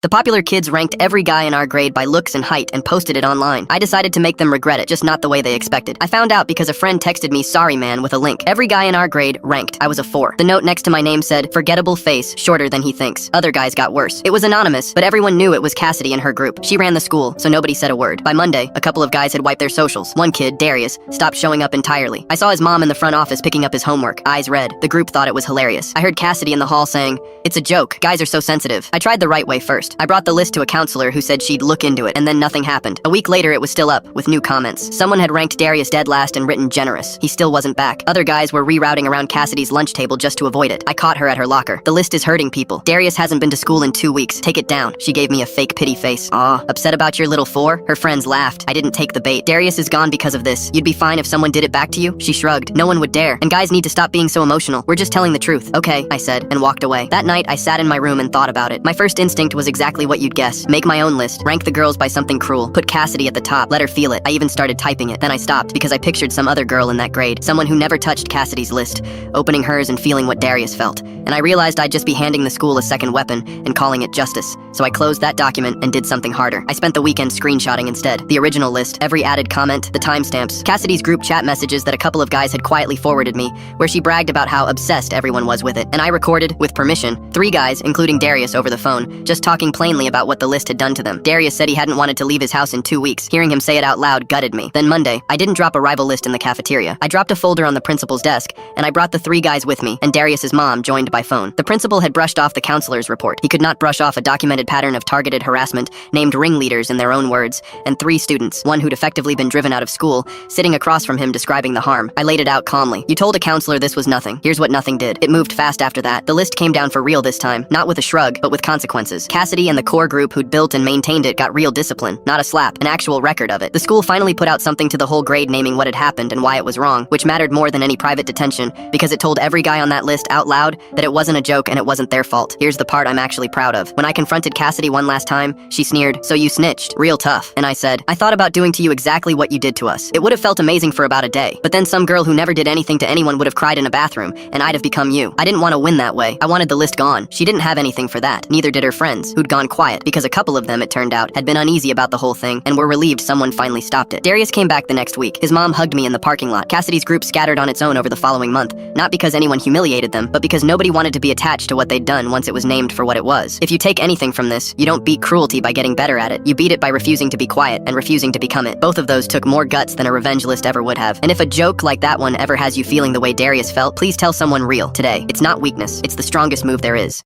The popular kids ranked every guy in our grade by looks and height and posted it online. I decided to make them regret it, just not the way they expected. I found out because a friend texted me "sorry man" with a link. Every guy in our grade ranked. I was a 4. The note next to my name said, "Forgettable face, shorter than he thinks." Other guys got worse. It was anonymous, but everyone knew it was Cassidy and her group. She ran the school, so nobody said a word. By Monday, a couple of guys had wiped their socials. One kid, Darius, stopped showing up entirely. I saw his mom in the front office picking up his homework, eyes red. The group thought it was hilarious. I heard Cassidy in the hall saying, "It's a joke. Guys are so sensitive." I tried the right way first. I brought the list to a counselor who said she'd look into it, and then nothing happened. A week later, it was still up, with new comments. Someone had ranked Darius dead last and written generous. He still wasn't back. Other guys were rerouting around Cassidy's lunch table just to avoid it. I caught her at her locker. "The list is hurting people. Darius hasn't been to school in 2 weeks. Take it down." She gave me a fake pity face. "Aw, upset about your little 4? Her friends laughed. I didn't take the bait. "Darius is gone because of this. You'd be fine if someone did it back to you?" She shrugged. "No one would dare. And guys need to stop being so emotional. We're just telling the truth." "Okay," I said, and walked away. That night, I sat in my room and thought about it. My first instinct was exactly what you'd guess. Make my own list. Rank the girls by something cruel. Put Cassidy at the top. Let her feel it. I even started typing it. Then I stopped because I pictured some other girl in that grade. Someone who never touched Cassidy's list, opening hers and feeling what Darius felt. And I realized I'd just be handing the school a second weapon and calling it justice. So I closed that document and did something harder. I spent the weekend screenshotting instead. The original list, every added comment, the timestamps, Cassidy's group chat messages that a couple of guys had quietly forwarded me, where she bragged about how obsessed everyone was with it. And I recorded, with permission, 3 guys, including Darius, over the phone, just talking plainly about what the list had done to them. Darius said he hadn't wanted to leave his house in 2 weeks. Hearing him say it out loud gutted me. Then Monday, I didn't drop a rival list in the cafeteria. I dropped a folder on the principal's desk, and I brought the 3 guys with me, and Darius's mom joined by phone. The principal had brushed off the counselor's report. He could not brush off a documented pattern of targeted harassment, named ringleaders in their own words, and 3 students, one who'd effectively been driven out of school, sitting across from him describing the harm. I laid it out calmly. "You told a counselor this was nothing. Here's what nothing did." It moved fast after that. The list came down for real this time, not with a shrug, but with consequences. Cassidy and the core group who'd built and maintained it got real discipline, not a slap, an actual record of it. The school finally put out something to the whole grade naming what had happened and why it was wrong, which mattered more than any private detention, because it told every guy on that list out loud that it wasn't a joke and it wasn't their fault. Here's the part I'm actually proud of. When I confronted Cassidy one last time, she sneered, "So you snitched? Real tough." And I said, "I thought about doing to you exactly what you did to us. It would have felt amazing for about a day, but then some girl who never did anything to anyone would have cried in a bathroom, and I'd have become you. I didn't want to win that way. I wanted the list gone." She didn't have anything for that. Neither did her friends, who'd gone quiet, because a couple of them, it turned out, had been uneasy about the whole thing, and were relieved someone finally stopped it. Darius came back the next week. His mom hugged me in the parking lot. Cassidy's group scattered on its own over the following month, not because anyone humiliated them, but because nobody wanted to be attached to what they'd done once it was named for what it was. If you take anything from this, you don't beat cruelty by getting better at it. You beat it by refusing to be quiet and refusing to become it. Both of those took more guts than a revenge list ever would have. And if a joke like that one ever has you feeling the way Darius felt, please tell someone real today. It's not weakness. It's the strongest move there is.